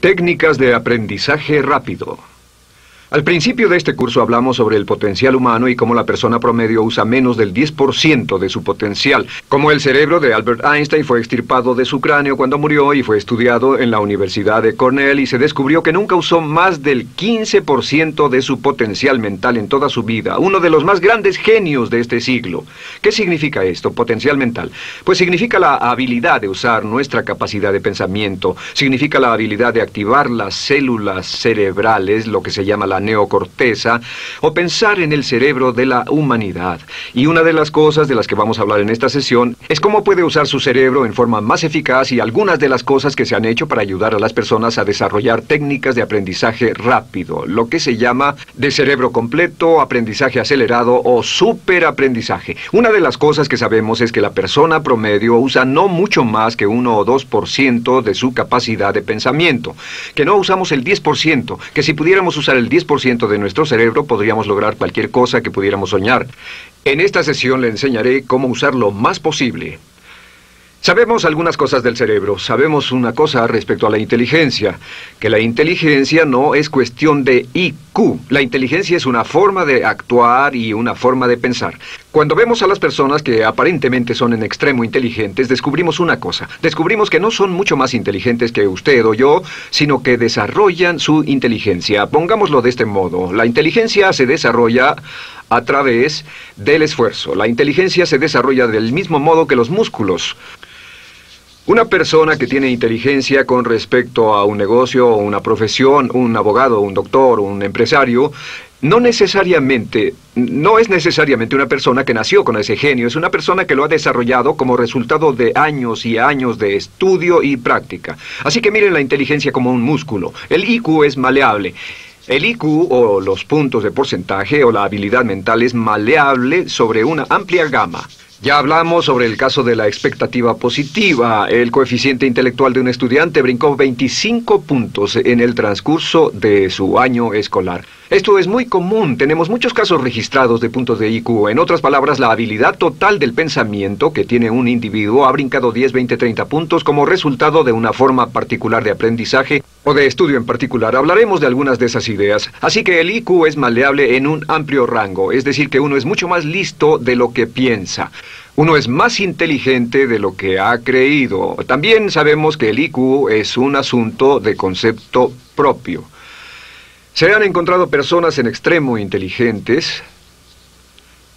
Técnicas de aprendizaje rápido. Al principio de este curso hablamos sobre el potencial humano y cómo la persona promedio usa menos del 10% de su potencial. Como el cerebro de Albert Einstein fue extirpado de su cráneo cuando murió y fue estudiado en la Universidad de Cornell y se descubrió que nunca usó más del 15% de su potencial mental en toda su vida. Uno de los más grandes genios de este siglo. ¿Qué significa esto, potencial mental? Pues significa la habilidad de usar nuestra capacidad de pensamiento. Significa la habilidad de activar las células cerebrales, lo que se llama la neocorteza, o pensar en el cerebro de la humanidad. Y una de las cosas de las que vamos a hablar en esta sesión es cómo puede usar su cerebro en forma más eficaz y algunas de las cosas que se han hecho para ayudar a las personas a desarrollar técnicas de aprendizaje rápido, lo que se llama de cerebro completo, aprendizaje acelerado o superaprendizaje. Una de las cosas que sabemos es que la persona promedio usa no mucho más que 1 o 2% de su capacidad de pensamiento, que no usamos el 10%, que si pudiéramos usar el 10% de nuestro cerebro podríamos lograr cualquier cosa que pudiéramos soñar. En esta sesión le enseñaré cómo usar lo más posible. Sabemos algunas cosas del cerebro. Sabemos una cosa respecto a la inteligencia, que la inteligencia no es cuestión de IQ. La inteligencia es una forma de actuar y una forma de pensar. Cuando vemos a las personas que aparentemente son en extremo inteligentes, descubrimos una cosa. Descubrimos que no son mucho más inteligentes que usted o yo, sino que desarrollan su inteligencia. Pongámoslo de este modo. La inteligencia se desarrolla a través del esfuerzo. La inteligencia se desarrolla del mismo modo que los músculos. Una persona que tiene inteligencia con respecto a un negocio o una profesión, un abogado, un doctor, un empresario, no es necesariamente una persona que nació con ese genio, es una persona que lo ha desarrollado como resultado de años y años de estudio y práctica. Así que miren la inteligencia como un músculo. El IQ es maleable. El IQ, o los puntos de porcentaje, o la habilidad mental, es maleable sobre una amplia gama. Ya hablamos sobre el caso de la expectativa positiva. El coeficiente intelectual de un estudiante brincó 25 puntos en el transcurso de su año escolar. Esto es muy común. Tenemos muchos casos registrados de puntos de IQ. En otras palabras, la habilidad total del pensamiento que tiene un individuo ha brincado 10, 20, 30 puntos como resultado de una forma particular de aprendizaje o de estudio en particular. Hablaremos de algunas de esas ideas. Así que el IQ es maleable en un amplio rango, es decir, que uno es mucho más listo de lo que piensa. Uno es más inteligente de lo que ha creído. También sabemos que el IQ es un asunto de concepto propio. Se han encontrado personas en extremo inteligentes,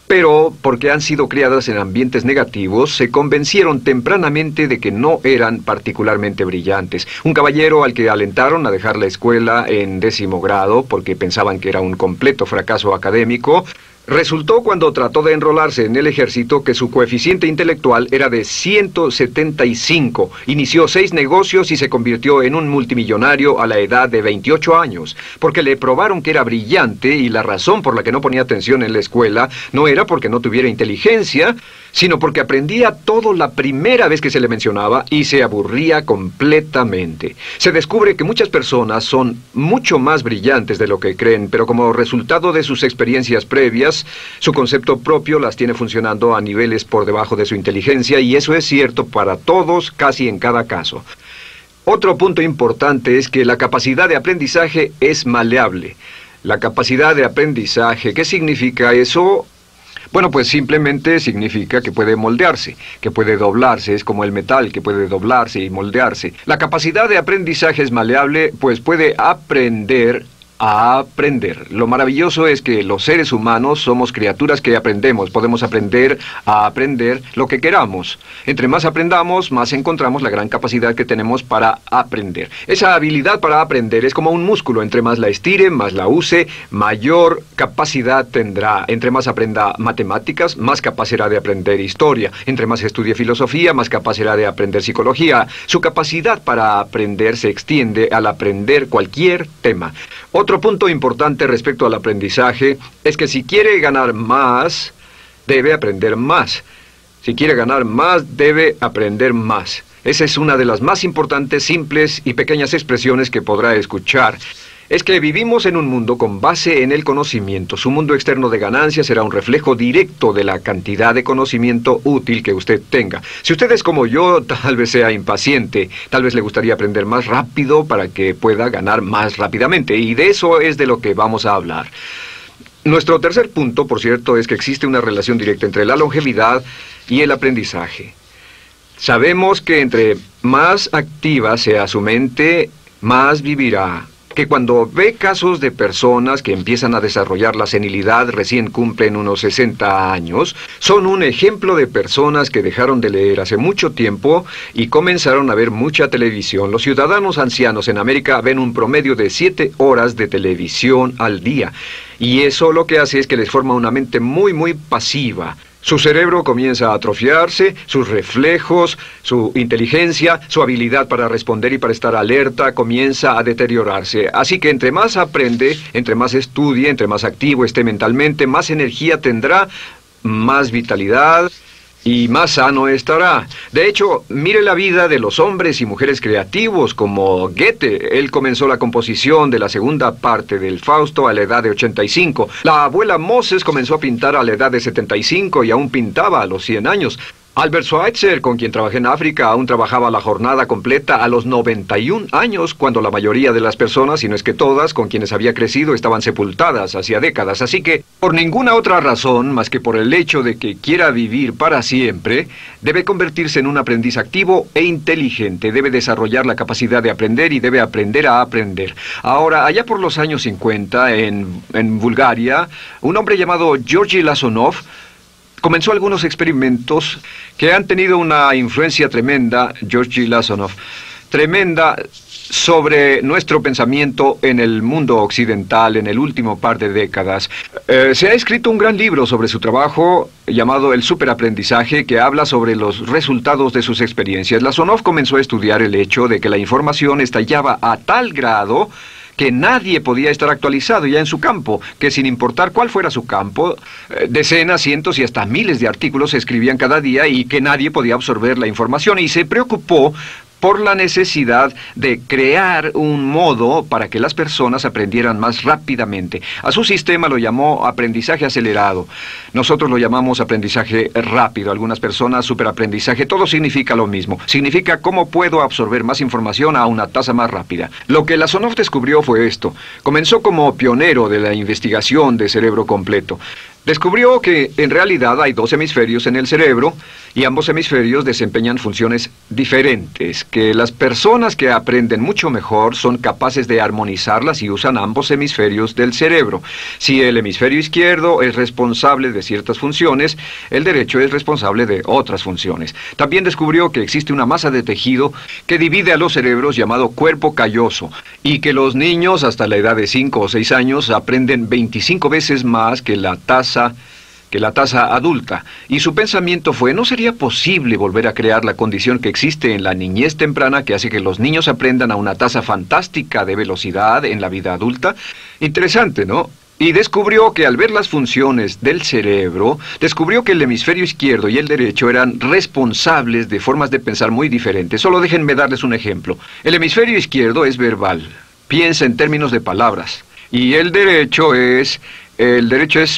pero porque han sido criadas en ambientes negativos, se convencieron tempranamente de que no eran particularmente brillantes. Un caballero al que alentaron a dejar la escuela en 10º grado porque pensaban que era un completo fracaso académico, resultó cuando trató de enrolarse en el ejército que su coeficiente intelectual era de 175. Inició 6 negocios y se convirtió en un multimillonario a la edad de 28 años, porque le probaron que era brillante y la razón por la que no ponía atención en la escuela no era porque no tuviera inteligencia, sino porque aprendía todo la primera vez que se le mencionaba y se aburría completamente. Se descubre que muchas personas son mucho más brillantes de lo que creen, pero como resultado de sus experiencias previas, su concepto propio las tiene funcionando a niveles por debajo de su inteligencia, y eso es cierto para todos, casi en cada caso. Otro punto importante es que la capacidad de aprendizaje es maleable. La capacidad de aprendizaje, ¿qué significa eso? Bueno, pues simplemente significa que puede moldearse, que puede doblarse, es como el metal que puede doblarse y moldearse. La capacidad de aprendizaje es maleable, pues puede aprender a aprender. Lo maravilloso es que los seres humanos somos criaturas que aprendemos. Podemos aprender a aprender lo que queramos. Entre más aprendamos, más encontramos la gran capacidad que tenemos para aprender. Esa habilidad para aprender es como un músculo. Entre más la estire, más la use, mayor capacidad tendrá. Entre más aprenda matemáticas, más capaz será de aprender historia. Entre más estudie filosofía, más capaz será de aprender psicología. Su capacidad para aprender se extiende al aprender cualquier tema. Otro punto importante respecto al aprendizaje es que si quiere ganar más, debe aprender más. Si quiere ganar más, debe aprender más. Esa es una de las más importantes, simples y pequeñas expresiones que podrá escuchar. es que vivimos en un mundo con base en el conocimiento. Su mundo externo de ganancia será un reflejo directo de la cantidad de conocimiento útil que usted tenga. Si usted es como yo, tal vez sea impaciente, tal vez le gustaría aprender más rápido para que pueda ganar más rápidamente, y de eso es de lo que vamos a hablar. Nuestro tercer punto, por cierto, es que existe una relación directa entre la longevidad y el aprendizaje. Sabemos que entre más activa sea su mente, más vivirá. Que cuando ve casos de personas que empiezan a desarrollar la senilidad, recién cumplen unos 60 años, son un ejemplo de personas que dejaron de leer hace mucho tiempo y comenzaron a ver mucha televisión. Los ciudadanos ancianos en América ven un promedio de 7 horas de televisión al día. Y eso lo que hace es que les forma una mente muy pasiva. Su cerebro comienza a atrofiarse, sus reflejos, su inteligencia, su habilidad para responder y para estar alerta comienza a deteriorarse. Así que entre más aprende, entre más estudie, entre más activo esté mentalmente, más energía tendrá, más vitalidad y más sano estará. De hecho, mire la vida de los hombres y mujeres creativos como Goethe. Él comenzó la composición de la segunda parte del Fausto a la edad de 85. La abuela Moses comenzó a pintar a la edad de 75 y aún pintaba a los 100 años. Albert Schweitzer, con quien trabajé en África, aún trabajaba la jornada completa a los 91 años, cuando la mayoría de las personas, si no es que todas, con quienes había crecido, estaban sepultadas hacía décadas. Así que, por ninguna otra razón, más que por el hecho de que quiera vivir para siempre, debe convertirse en un aprendiz activo e inteligente. Debe desarrollar la capacidad de aprender y debe aprender a aprender. Ahora, allá por los años 50, en Bulgaria, un hombre llamado Georgy Lasonov comenzó algunos experimentos que han tenido una influencia tremenda, Georgy Lasonov, tremenda sobre nuestro pensamiento en el mundo occidental en el último par de décadas. Se ha escrito un gran libro sobre su trabajo llamado El Superaprendizaje, que habla sobre los resultados de sus experiencias. Lasonov comenzó a estudiar el hecho de que la información estallaba a tal grado que nadie podía estar actualizado ya en su campo, que sin importar cuál fuera su campo, decenas, cientos y hasta miles de artículos se escribían cada día y que nadie podía absorber la información, y se preocupó por la necesidad de crear un modo para que las personas aprendieran más rápidamente. A su sistema lo llamó aprendizaje acelerado. Nosotros lo llamamos aprendizaje rápido. Algunas personas superaprendizaje. Todo significa lo mismo. Significa cómo puedo absorber más información a una tasa más rápida. Lo que Lasonov descubrió fue esto. Comenzó como pionero de la investigación de cerebro completo. Descubrió que en realidad hay 2 hemisferios en el cerebro y ambos hemisferios desempeñan funciones diferentes, que las personas que aprenden mucho mejor son capaces de armonizarlas y usan ambos hemisferios del cerebro. Si el hemisferio izquierdo es responsable de ciertas funciones, el derecho es responsable de otras funciones. También descubrió que existe una masa de tejido que divide a los cerebros llamado cuerpo calloso, y que los niños hasta la edad de 5 o 6 años aprenden 25 veces más que la tasa adulta. Y su pensamiento fue: ¿no sería posible volver a crear la condición que existe en la niñez temprana que hace que los niños aprendan a una tasa fantástica de velocidad en la vida adulta? Interesante, ¿no? Y descubrió que al ver las funciones del cerebro, descubrió que el hemisferio izquierdo y el derecho eran responsables de formas de pensar muy diferentes. Solo déjenme darles un ejemplo. El hemisferio izquierdo es verbal, piensa en términos de palabras, y el derecho es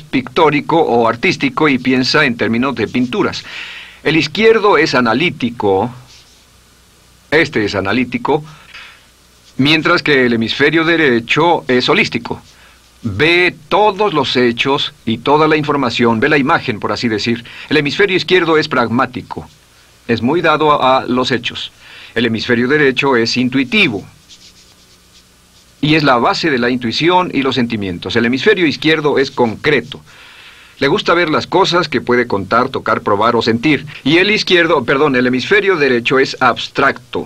pictórico o artístico y piensa en términos de pinturas. El izquierdo es analítico, este es analítico, mientras que el hemisferio derecho es holístico. Ve todos los hechos y toda la información, ve la imagen, por así decir. El hemisferio izquierdo es pragmático, es muy dado a los hechos. El hemisferio derecho es intuitivo, y es la base de la intuición y los sentimientos. El hemisferio izquierdo es concreto. Le gusta ver las cosas que puede contar, tocar, probar o sentir. Y el hemisferio derecho es abstracto.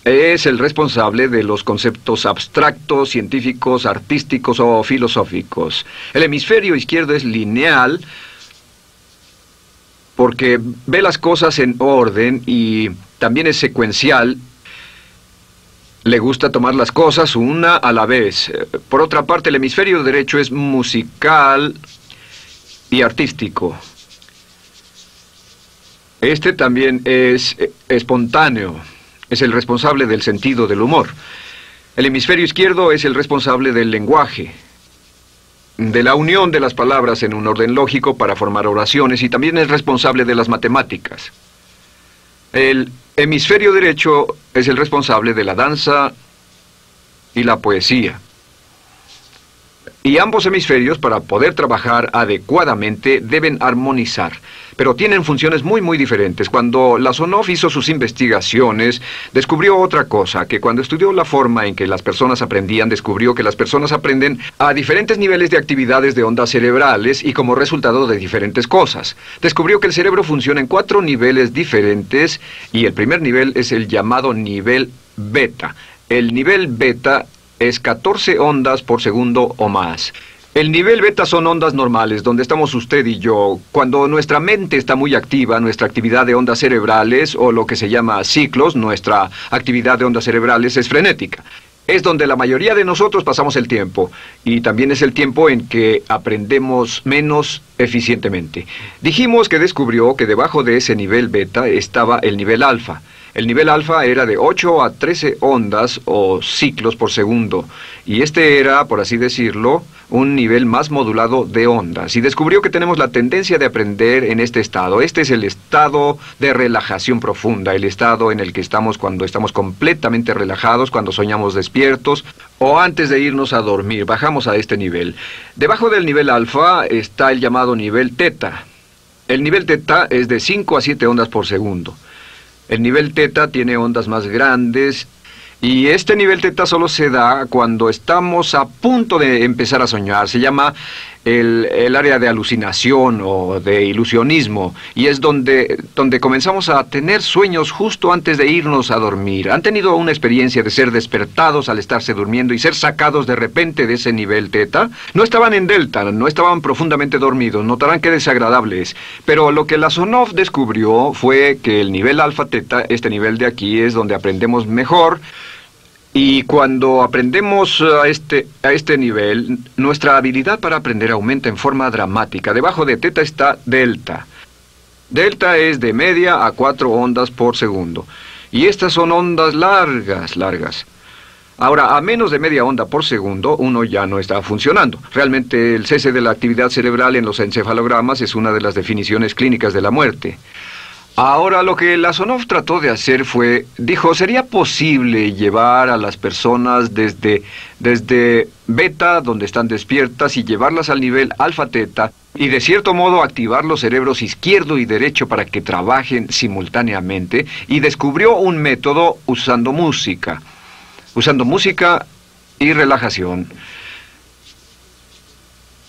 Es el responsable de los conceptos abstractos, científicos, artísticos o filosóficos. El hemisferio izquierdo es lineal porque ve las cosas en orden y también es secuencial. Le gusta tomar las cosas una a la vez. Por otra parte, el hemisferio derecho es musical y artístico. Este también es espontáneo. Es el responsable del sentido del humor. El hemisferio izquierdo es el responsable del lenguaje, de la unión de las palabras en un orden lógico para formar oraciones, y también es responsable de las matemáticas. El hemisferio derecho es el responsable de la danza y la poesía. Y ambos hemisferios, para poder trabajar adecuadamente, deben armonizar. Pero tienen funciones muy diferentes. Cuando Lasonov hizo sus investigaciones, descubrió otra cosa, que cuando estudió la forma en que las personas aprendían, descubrió que las personas aprenden a diferentes niveles de actividades de ondas cerebrales y como resultado de diferentes cosas. Descubrió que el cerebro funciona en 4 niveles diferentes, y el primer nivel es el llamado nivel beta. El nivel beta es 14 ondas por segundo o más. El nivel beta son ondas normales, donde estamos usted y yo. Cuando nuestra mente está muy activa, nuestra actividad de ondas cerebrales, o lo que se llama ciclos, nuestra actividad de ondas cerebrales es frenética. Es donde la mayoría de nosotros pasamos el tiempo, y también es el tiempo en que aprendemos menos eficientemente. Dijimos que descubrió que debajo de ese nivel beta estaba el nivel alfa. El nivel alfa era de 8 a 13 ondas o ciclos por segundo, y este era, por así decirlo, un nivel más modulado de ondas. Y descubrió que tenemos la tendencia de aprender en este estado. Este es el estado de relajación profunda, el estado en el que estamos cuando estamos completamente relajados, cuando soñamos despiertos, o antes de irnos a dormir. Bajamos a este nivel. Debajo del nivel alfa está el llamado nivel teta. El nivel teta es de 5 a 7 ondas por segundo. El nivel teta tiene ondas más grandes, y este nivel teta solo se da cuando estamos a punto de empezar a soñar. Se llama el área de alucinación o de ilusionismo, y es donde comenzamos a tener sueños justo antes de irnos a dormir. ¿Han tenido una experiencia de ser despertados al estarse durmiendo y ser sacados de repente de ese nivel teta? No estaban en delta, no estaban profundamente dormidos. Notarán qué desagradable es. Pero lo que Lasonov descubrió fue que el nivel alfa teta, este nivel de aquí, es donde aprendemos mejor. Y cuando aprendemos a este nivel, nuestra habilidad para aprender aumenta en forma dramática. Debajo de teta está delta. Delta es de media a 4 ondas por segundo. Y estas son ondas largas. Ahora, a menos de media onda por segundo, uno ya no está funcionando. Realmente, el cese de la actividad cerebral en los encefalogramas es una de las definiciones clínicas de la muerte. Ahora, lo que Lasonov trató de hacer fue, dijo, ¿sería posible llevar a las personas desde beta, donde están despiertas, y llevarlas al nivel alfa-teta, y de cierto modo activar los cerebros izquierdo y derecho para que trabajen simultáneamente? Y descubrió un método usando música y relajación.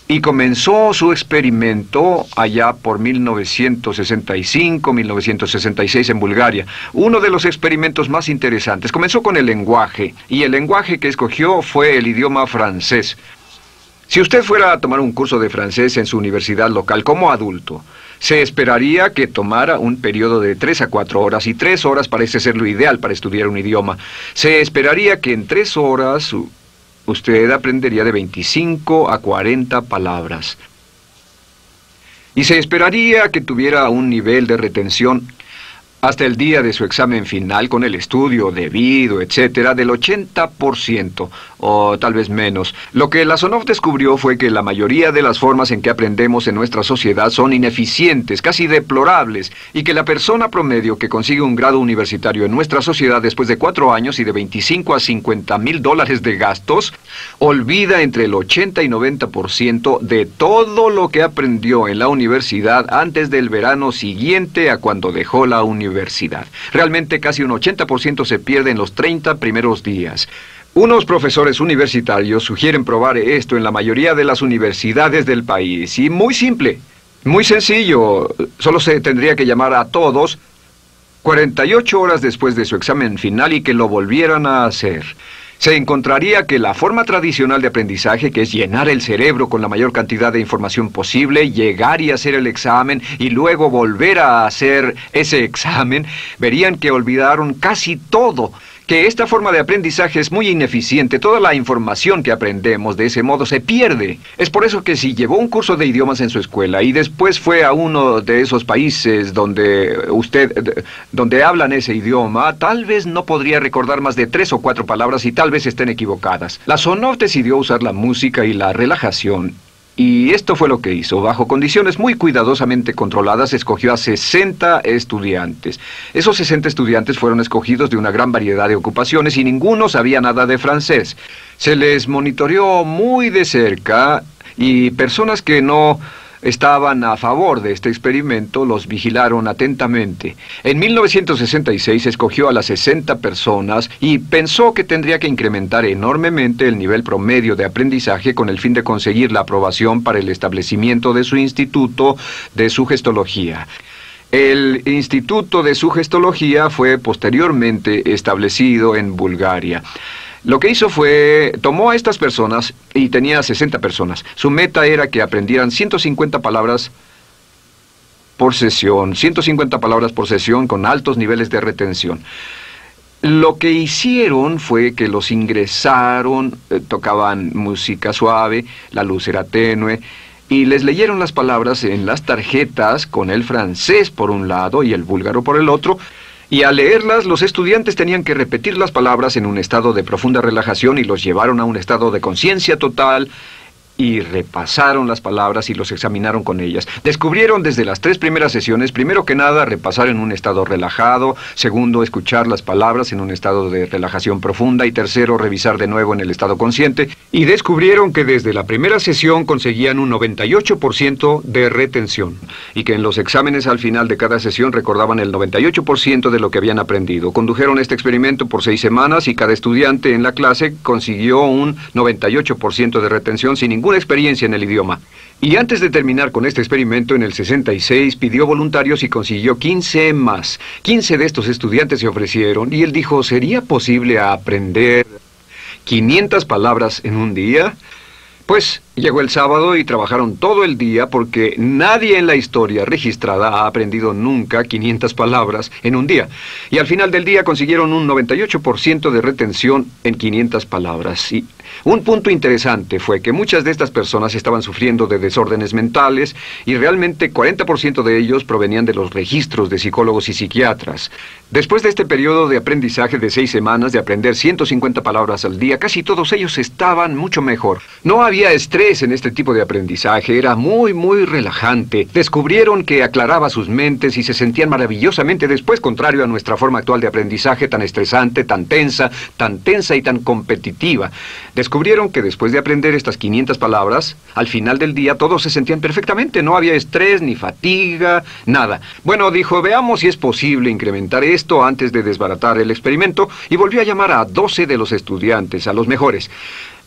Y comenzó su experimento allá por 1965, 1966 en Bulgaria. Uno de los experimentos más interesantes. Comenzó con el lenguaje, y el lenguaje que escogió fue el idioma francés. Si usted fuera a tomar un curso de francés en su universidad local como adulto, se esperaría que tomara un periodo de 3 a 4 horas, y 3 horas parece ser lo ideal para estudiar un idioma. Se esperaría que en 3 horas usted aprendería de 25 a 40 palabras. Y se esperaría que tuviera un nivel de retención hasta el día de su examen final, con el estudio debido, etcétera, del 80%, o tal vez menos. Lo que Lasonov descubrió fue que la mayoría de las formas en que aprendemos en nuestra sociedad son ineficientes, casi deplorables, y que la persona promedio que consigue un grado universitario en nuestra sociedad después de 4 años y de 25 a 50 mil dólares de gastos, olvida entre el 80 y 90% de todo lo que aprendió en la universidad antes del verano siguiente a cuando dejó la universidad. Realmente casi un 80% se pierde en los 30 primeros días. Unos profesores universitarios sugieren probar esto en la mayoría de las universidades del país. Y muy simple, muy sencillo. Solo se tendría que llamar a todos 48 horas después de su examen final y que lo volvieran a hacer. Se encontraría que la forma tradicional de aprendizaje, que es llenar el cerebro con la mayor cantidad de información posible, llegar y hacer el examen y luego volver a hacer ese examen, verían que olvidaron casi todo, que esta forma de aprendizaje es muy ineficiente. Toda la información que aprendemos de ese modo se pierde. Es por eso que si llevó un curso de idiomas en su escuela y después fue a uno de esos países donde hablan ese idioma, tal vez no podría recordar más de 3 o 4 palabras y tal vez estén equivocadas. La Sonov decidió usar la música y la relajación. Y esto fue lo que hizo. Bajo condiciones muy cuidadosamente controladas, escogió a 60 estudiantes. Esos 60 estudiantes fueron escogidos de una gran variedad de ocupaciones y ninguno sabía nada de francés. Se les monitoreó muy de cerca y personas que no estaban a favor de este experimento los vigilaron atentamente. En 1966 escogió a las 60 personas y pensó que tendría que incrementar enormemente el nivel promedio de aprendizaje con el fin de conseguir la aprobación para el establecimiento de su instituto de sugestología. El Instituto de Sugestología fue posteriormente establecido en Bulgaria. Lo que hizo fue, tomó a estas personas, y tenía 60 personas. Su meta era que aprendieran 150 palabras por sesión, 150 palabras por sesión con altos niveles de retención. Lo que hicieron fue que los ingresaron, tocaban música suave, la luz era tenue, y les leyeron las palabras en las tarjetas con el francés por un lado y el búlgaro por el otro. Y al leerlas, los estudiantes tenían que repetir las palabras en un estado de profunda relajación y los llevaron a un estado de conciencia total y repasaron las palabras y los examinaron con ellas. Descubrieron desde las 3 primeras sesiones, primero que nada, repasar en un estado relajado, segundo, escuchar las palabras en un estado de relajación profunda y tercero, revisar de nuevo en el estado consciente. Y descubrieron que desde la primera sesión conseguían un 98% de retención y que en los exámenes al final de cada sesión recordaban el 98% de lo que habían aprendido. Condujeron este experimento por 6 semanas y cada estudiante en la clase consiguió un 98% de retención sin ninguna experiencia en el idioma. Y antes de terminar con este experimento, en el 66 pidió voluntarios y consiguió 15 más. 15 de estos estudiantes se ofrecieron y él dijo, ¿sería posible aprender 500 palabras en un día? Pues llegó el sábado y trabajaron todo el día porque nadie en la historia registrada ha aprendido nunca 500 palabras en un día. Y al final del día consiguieron un 98% de retención en 500 palabras. Y un punto interesante fue que muchas de estas personas estaban sufriendo de desórdenes mentales y realmente 40% de ellos provenían de los registros de psicólogos y psiquiatras. Después de este periodo de aprendizaje de 6 semanas de aprender 150 palabras al día, casi todos ellos estaban mucho mejor. No había estrés en este tipo de aprendizaje, era muy relajante. Descubrieron que aclaraba sus mentes y se sentían maravillosamente después, contrario a nuestra forma actual de aprendizaje tan estresante, tan tensa y tan competitiva. Descubrieron que después de aprender estas 500 palabras, al final del día todos se sentían perfectamente, no había estrés ni fatiga, nada. Bueno, dijo, veamos si es posible incrementar esto antes de desbaratar el experimento, y volvió a llamar a 12 de los estudiantes, a los mejores.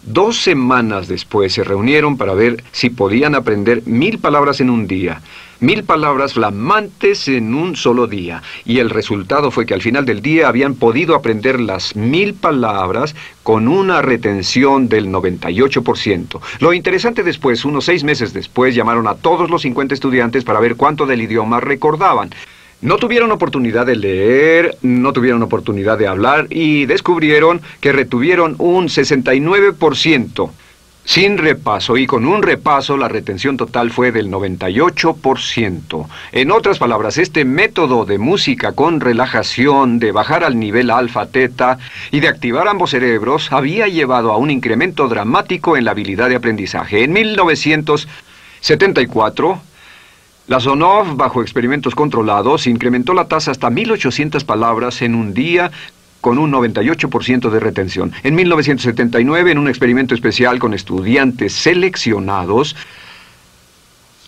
2 semanas después se reunieron para ver si podían aprender 1000 palabras en un día. 1000 palabras flamantes en un solo día. Y el resultado fue que al final del día habían podido aprender las 1000 palabras con una retención del 98%. Lo interesante después, unos 6 meses después, llamaron a todos los 50 estudiantes para ver cuánto del idioma recordaban. No tuvieron oportunidad de leer, no tuvieron oportunidad de hablar y descubrieron que retuvieron un 69%. Sin repaso, y con un repaso la retención total fue del 98%. En otras palabras, este método de música con relajación, de bajar al nivel alfa-teta y de activar ambos cerebros había llevado a un incremento dramático en la habilidad de aprendizaje. En 1974... la Sonov, bajo experimentos controlados, incrementó la tasa hasta 1800 palabras en un día con un 98% de retención. En 1979, en un experimento especial con estudiantes seleccionados,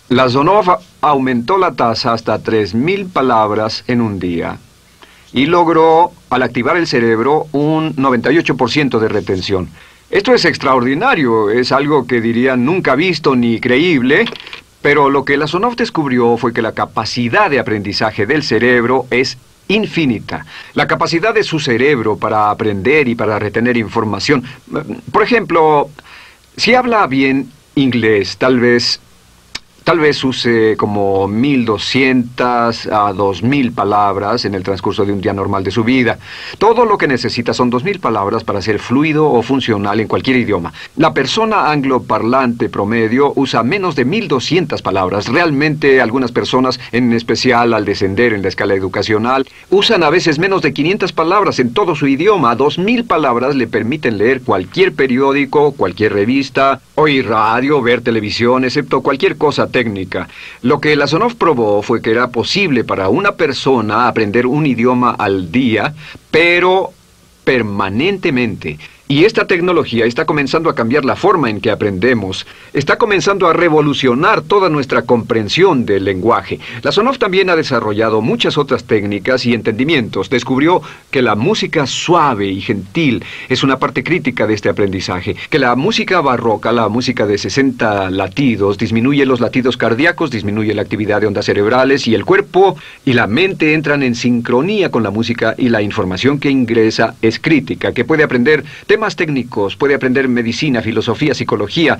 la Sonov aumentó la tasa hasta 3000 palabras en un día y logró, al activar el cerebro, un 98% de retención. Esto es extraordinario, es algo que dirían nunca visto ni creíble. Pero lo que la Sonov descubrió fue que la capacidad de aprendizaje del cerebro es infinita. La capacidad de su cerebro para aprender y para retener información. Por ejemplo, si habla bien inglés, tal vez Tal vez use como 1.200 a 2.000 palabras en el transcurso de un día normal de su vida. Todo lo que necesita son 2.000 palabras para ser fluido o funcional en cualquier idioma. La persona angloparlante promedio usa menos de 1.200 palabras. Realmente algunas personas, en especial al descender en la escala educacional, usan a veces menos de 500 palabras en todo su idioma. 2.000 palabras le permiten leer cualquier periódico, cualquier revista, oír radio, ver televisión, excepto cualquier cosa técnica. Lo que Lasonov probó fue que era posible para una persona aprender un idioma al día, pero permanentemente. Y esta tecnología está comenzando a cambiar la forma en que aprendemos. Está comenzando a revolucionar toda nuestra comprensión del lenguaje. Lasonov también ha desarrollado muchas otras técnicas y entendimientos. Descubrió que la música suave y gentil es una parte crítica de este aprendizaje. Que la música barroca, la música de 60 latidos, disminuye los latidos cardíacos, disminuye la actividad de ondas cerebrales y el cuerpo y la mente entran en sincronía con la música y la información que ingresa es crítica, que puede aprender temas técnicos, puede aprender medicina, filosofía, psicología.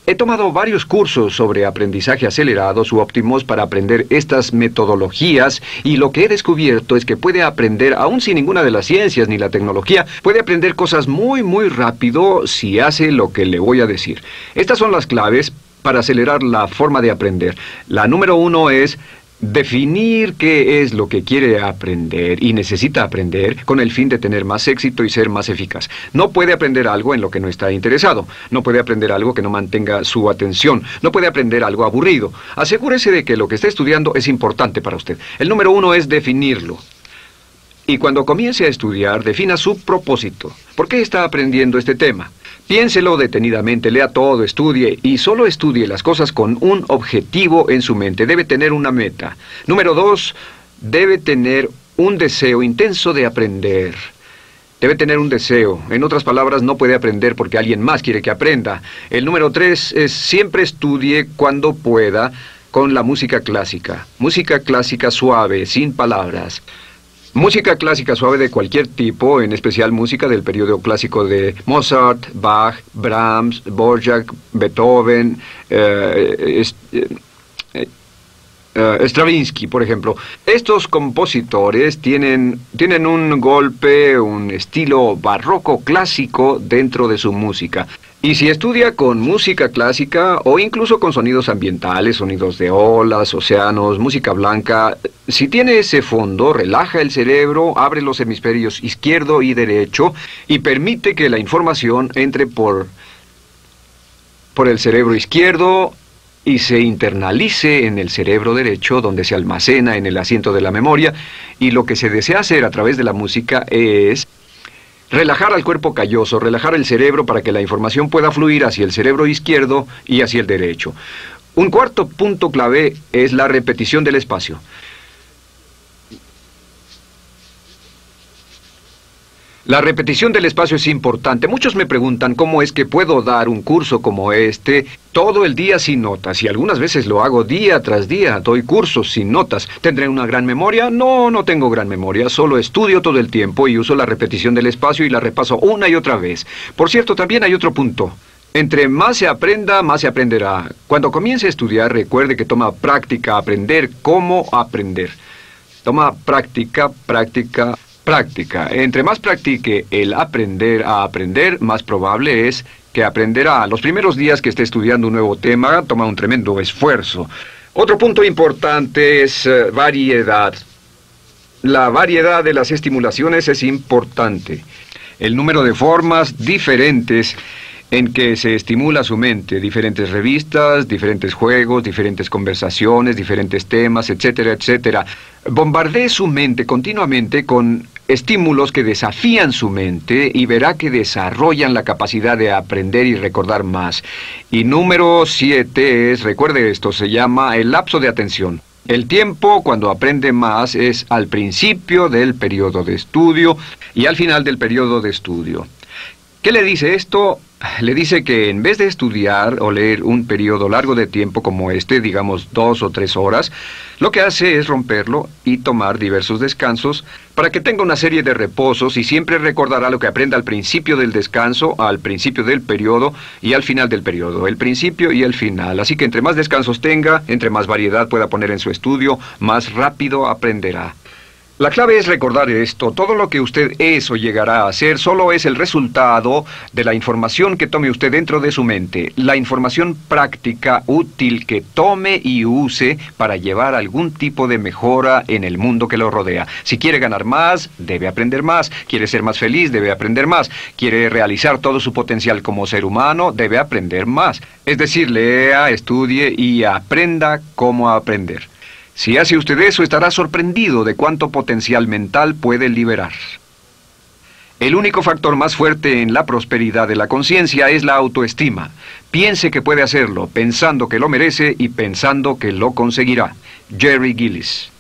He tomado varios cursos sobre aprendizaje acelerado, u óptimos, para aprender estas metodologías, y lo que he descubierto es que puede aprender, aún sin ninguna de las ciencias ni la tecnología, puede aprender cosas muy rápido si hace lo que le voy a decir. Estas son las claves para acelerar la forma de aprender. La número 1 es definir qué es lo que quiere aprender y necesita aprender con el fin de tener más éxito y ser más eficaz. No puede aprender algo en lo que no está interesado. No puede aprender algo que no mantenga su atención. No puede aprender algo aburrido. Asegúrese de que lo que está estudiando es importante para usted. El número 1 es definirlo. Y cuando comience a estudiar, defina su propósito. ¿Por qué está aprendiendo este tema? Piénselo detenidamente, lea todo, estudie y solo estudie las cosas con un objetivo en su mente. Debe tener una meta. Número 2, debe tener un deseo intenso de aprender. Debe tener un deseo. En otras palabras, no puede aprender porque alguien más quiere que aprenda. El número 3 es siempre estudie cuando pueda con la música clásica. Música clásica suave, sin palabras. Música clásica suave de cualquier tipo, en especial música del periodo clásico de Mozart, Bach, Brahms, Dvorak, Beethoven, Stravinsky, por ejemplo. Estos compositores tienen un golpe, un estilo barroco clásico dentro de su música. Y si estudia con música clásica o incluso con sonidos ambientales, sonidos de olas, océanos, música blanca, si tiene ese fondo, relaja el cerebro, abre los hemisferios izquierdo y derecho y permite que la información entre por el cerebro izquierdo y se internalice en el cerebro derecho, donde se almacena en el asiento de la memoria, y lo que se desea hacer a través de la música es relajar al cuerpo calloso, relajar el cerebro para que la información pueda fluir hacia el cerebro izquierdo y hacia el derecho. Un cuarto punto clave es la repetición del espacio. La repetición del espacio es importante. Muchos me preguntan cómo es que puedo dar un curso como este todo el día sin notas, y algunas veces lo hago día tras día, doy cursos sin notas. ¿Tendré una gran memoria? No, no tengo gran memoria, solo estudio todo el tiempo y uso la repetición del espacio y la repaso una y otra vez. Por cierto, también hay otro punto. Entre más se aprenda, más se aprenderá. Cuando comience a estudiar, recuerde que toma práctica aprender cómo aprender. Toma práctica. Entre más practique el aprender a aprender, más probable es que aprenderá. Los primeros días que esté estudiando un nuevo tema, toma un tremendo esfuerzo. Otro punto importante es variedad. La variedad de las estimulaciones es importante. El número de formas diferentes en que se estimula su mente, diferentes revistas, diferentes juegos, diferentes conversaciones, diferentes temas, etcétera, etcétera. Bombardee su mente continuamente con estímulos que desafían su mente y verá que desarrollan la capacidad de aprender y recordar más. Y número 7 es, recuerde esto, se llama el lapso de atención. El tiempo cuando aprende más es al principio del periodo de estudio y al final del periodo de estudio. ¿Qué le dice esto? Le dice que en vez de estudiar o leer un periodo largo de tiempo como este, digamos 2 o 3 horas, lo que hace es romperlo y tomar diversos descansos para que tenga una serie de reposos y siempre recordará lo que aprenda al principio del descanso, al principio del periodo y al final del periodo, el principio y el final. Así que entre más descansos tenga, entre más variedad pueda poner en su estudio, más rápido aprenderá. La clave es recordar esto. Todo lo que usted es o llegará a ser solo es el resultado de la información que tome usted dentro de su mente. La información práctica, útil, que tome y use para llevar algún tipo de mejora en el mundo que lo rodea. Si quiere ganar más, debe aprender más. Quiere ser más feliz, debe aprender más. Quiere realizar todo su potencial como ser humano, debe aprender más. Es decir, lea, estudie y aprenda cómo aprender. Si hace usted eso, estará sorprendido de cuánto potencial mental puede liberar. El único factor más fuerte en la prosperidad de la conciencia es la autoestima. Piense que puede hacerlo, pensando que lo merece y pensando que lo conseguirá. Jerry Gillis.